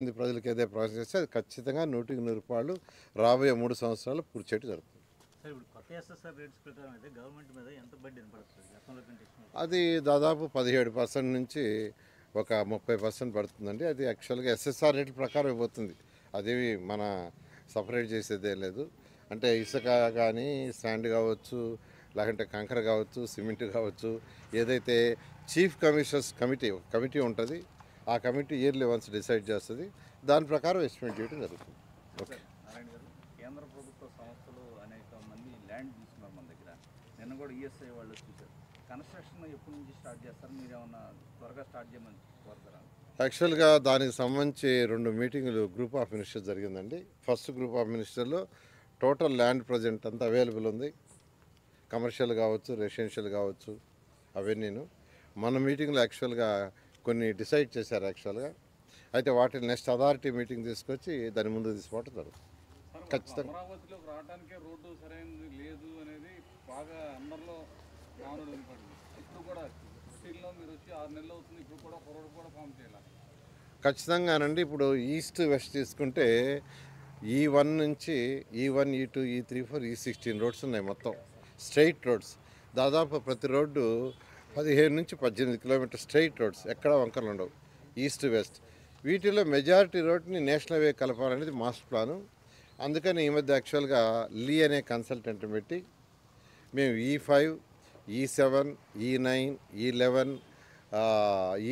ప్రజలకు ఏదైతే ప్రాసెస్ చేస్తే అది ఖచ్చితంగా 100% రాబోయే 3 సంవత్సరాలు పూర్తి చేయడం జరుగుతుంది. సార్ ఇప్పుడు కొత్త ఎస్ఎస్ఆర్ రేట్స్ ప్రకారం అయితే గవర్నమెంట్ మీద ఎంత బడ్డీని పడుతుంది గతంలో కంటే? అది దాదాపు 17% నుంచి ఒక 30% పడుతుందండి. అది యాక్చువల్గా ఎస్ఎస్ఆర్ రేట్ల ప్రకారం ఇవ్వబోతుంది. అదేవి మన సపరేట్ చేసేదే లేదు. అంటే ఇసుక కానీ శాండ్ కావచ్చు, లేకుంటే కంకర కావచ్చు, సిమెంట్ కావచ్చు, ఏదైతే చీఫ్ కమిషనర్స్ ఒక కమిటీ ఉంటుంది. ఆ కమిటీ ఇయర్లీ వన్స్ డిసైడ్ చేస్తుంది. దాని ప్రకారం ఎస్టిమేట్ చేయడం జరుగుతుంది. ఓకే. నారాయణ గారు, కేంద్ర ప్రభుత్వ సంస్థలు అనేక మంది ల్యాండ్ తీసుకున్నారు మన దగ్గర. నిన్న కూడా ఈఎస్ఐ వాళ్ళు చూశారు. కన్స్ట్రక్షన్ ఎప్పటి నుంచి స్టార్ట్ చేస్తారు? మీరు ఏమన్నా త్వరగా స్టార్ట్ చేయమని కోరుతారా? యాక్చువల్గా దానికి సంబంధించి 2 మీటింగులు గ్రూప్ ఆఫ్ మినిస్టర్స్ జరిగిందండి. ఫస్ట్ గ్రూప్ ఆఫ్ మినిస్టర్లో టోటల్ ల్యాండ్ ప్రజెంట్ అంతా అవైలబుల్ ఉంది. కమర్షియల్ కావచ్చు, రెసిడెన్షియల్ కావచ్చు, అవన్నీను మన మీటింగ్లో యాక్చువల్గా కొన్ని డిసైడ్ చేశారు యాక్చువల్గా. అయితే వాటిని నెక్స్ట్ అథారిటీ మీటింగ్ తీసుకొచ్చి దాని ముందు తీసుకోవడం జరుగుతుంది. ఖచ్చితంగా అమరావతిలోకి రావడానికే రోడ్డు సరైనది లేదు అనేది బాగా అందరిలో నానుడు వినపడింది. ఇప్పుడు కూడా సిటీలో మీరు వచ్చి 6 నెలలు అవుతుంది, ఇప్పుడు కూడా ఒక రోడ్డు కూడా ఫామ్ చేయాలి. ఖచ్చితంగానండి. ఇప్పుడు ఈస్ట్ వెస్ట్ తీసుకుంటే E1 నుంచి E1, E2, E3, 4, E16 roads ఉన్నాయి. మొత్తం స్ట్రైట్ రోడ్స్. దాదాపు ప్రతి రోడ్డు 15 నుంచి 18 కిలోమీటర్ స్ట్రైట్ రోడ్స్, ఎక్కడ వంకరలు ఉండవు. ఈస్ట్ వెస్ట్ వీటిలో మెజారిటీ రోడ్ని నేషనల్ హైవే కలపాలనేది మాస్టర్ ప్లాను. అందుకని ఈ మధ్య యాక్చువల్గా లీ అనే కన్సల్టెంట్ పెట్టి మేము E5, E7, E9, E11,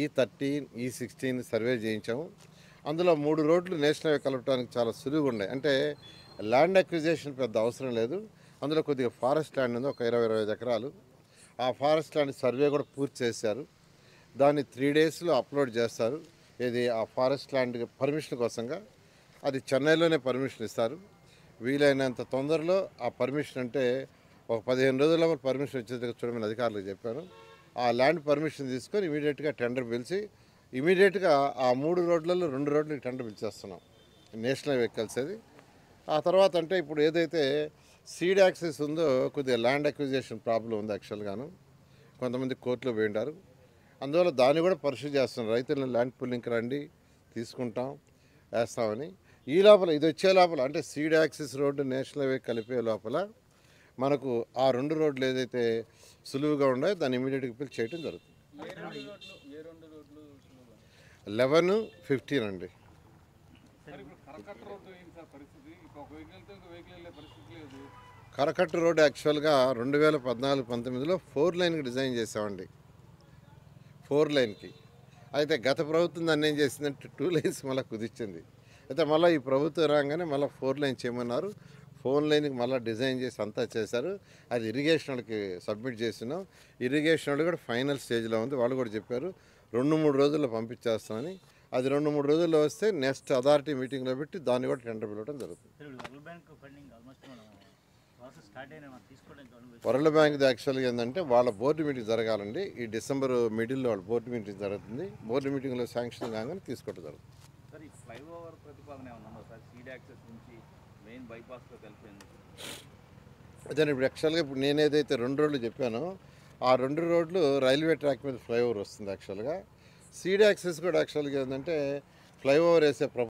E13, E16 survey చేయించాము. అందులో 3 రోడ్లు నేషనల్ హైవే కలపడానికి చాలా సులువుగా ఉన్నాయి. అంటే ల్యాండ్ అక్విజిషన్ పెద్ద అవసరం లేదు. అందులో కొద్దిగా ఫారెస్ట్ ల్యాండ్ ఉంది, ఒక 20-25 ఎకరాలు. ఆ ఫారెస్ట్ ల్యాండ్ సర్వే కూడా పూర్తి చేశారు. దాన్ని 3 డేస్లో అప్లోడ్ చేస్తారు. ఇది ఆ ఫారెస్ట్ ల్యాండ్ పర్మిషన్ కోసంగా. అది చెన్నైలోనే పర్మిషన్ ఇస్తారు. వీలైనంత తొందరలో ఆ పర్మిషన్, అంటే ఒక 15 రోజుల్లో పర్మిషన్ వచ్చేది చూడమని అధికారులకు చెప్పాను. ఆ ల్యాండ్ పర్మిషన్ తీసుకొని ఇమీడియట్గా టెండర్ పిలిచి ఇమీడియట్గా ఆ 3 రోడ్లలో 2 రోడ్లకి టెండర్ పిలిచేస్తున్నాం, నేషనల్ హైవే కలిసేది. ఆ తర్వాత అంటే ఇప్పుడు ఏదైతే సీడ్ యాక్సెస్ ఉందో కొద్దిగా ల్యాండ్ అక్విజిషన్ ప్రాబ్లం ఉంది యాక్చువల్గాను. కొంతమంది కోర్టులో పోయిండారు. అందువల్ల దాన్ని కూడా పరిశీలి చేస్తున్నారు. రైతులను ల్యాండ్ పుల్లింగ్కి రండి, తీసుకుంటాం, వేస్తామని. ఈ లోపల ఇది వచ్చే లోపల, అంటే seed access road national highway కలిపే లోపల మనకు ఆ 2 రోడ్లు ఏదైతే సులువుగా ఉన్నాయో దాన్ని ఇమీడియట్గా పిలిచి చేయడం జరుగుతుంది. 11, 15 అండి. కరకట్ట రోడ్డు ఏంటి సార్ పరిస్థితి? ఒక వెహికల్తో ఇంకో వెహికల్ వెళ్ళే పరిస్థితి లేదు. కరకట్ట రోడ్డు యాక్చువల్గా 2014-19లో 4 లైన్కి డిజైన్ చేసామండి. 4 లైన్కి. అయితే గత ప్రభుత్వం దాన్ని ఏం చేసిందంటే 2 లైన్స్ మళ్ళీ కుదిర్చింది. అయితే మళ్ళీ ఈ ప్రభుత్వం రాగానే మళ్ళీ 4 లైన్ చేయమన్నారు. 4 లైన్కి మళ్ళీ డిజైన్ చేసి అంతా చేశారు. అది ఇరిగేషన్ వాళ్ళకి సబ్మిట్ చేసినాం. ఇరిగేషన్ వాళ్ళు కూడా ఫైనల్ స్టేజ్లో ఉంది. వాళ్ళు కూడా చెప్పారు 2-3 రోజుల్లో పంపించేస్తామని. అది 2-3 రోజుల్లో వస్తే నెక్స్ట్ అథారిటీ మీటింగ్లో పెట్టి దాన్ని కూడా టెండర్ పిలవడం జరుగుతుంది. వరల్డ్ బ్యాంక్ ఫండింగ్ ఆల్మోస్ట్ మనం ప్రాసెస్ స్టార్ట్ అయినా తీసుకోవడానికి వరల్డ్ బ్యాంక్ యాక్చువల్గా ఏంటంటే వాళ్ళ బోర్డు మీటింగ్ జరగాలండి. ఈ డిసెంబర్ మిడిల్లో వాళ్ళ బోర్డు మీటింగ్ జరుగుతుంది. బోర్డు మీటింగ్లో శాంక్షన్ కాగానే తీసుకోవడం జరుగుతుంది. సార్, ఈ ఫ్లైఓవర్ ప్రతిపాదన ఏమైనా ఉందా సార్? సీడ్ యాక్సెస్ నుంచి మెయిన్ బైపాస్లో కలిపేందుకు. అదే ఇప్పుడు యాక్చువల్గా ఇప్పుడు నేను ఏదైతే 2 రోడ్లు చెప్పానో ఆ 2 రోడ్లు రైల్వే ట్రాక్ మీద ఫ్లైఓవర్ వస్తుంది యాక్చువల్గా. సీడ్ యాక్సెస్ కూడా యాక్చువల్గా ఏంటంటే ఫ్లైఓవర్ వేసే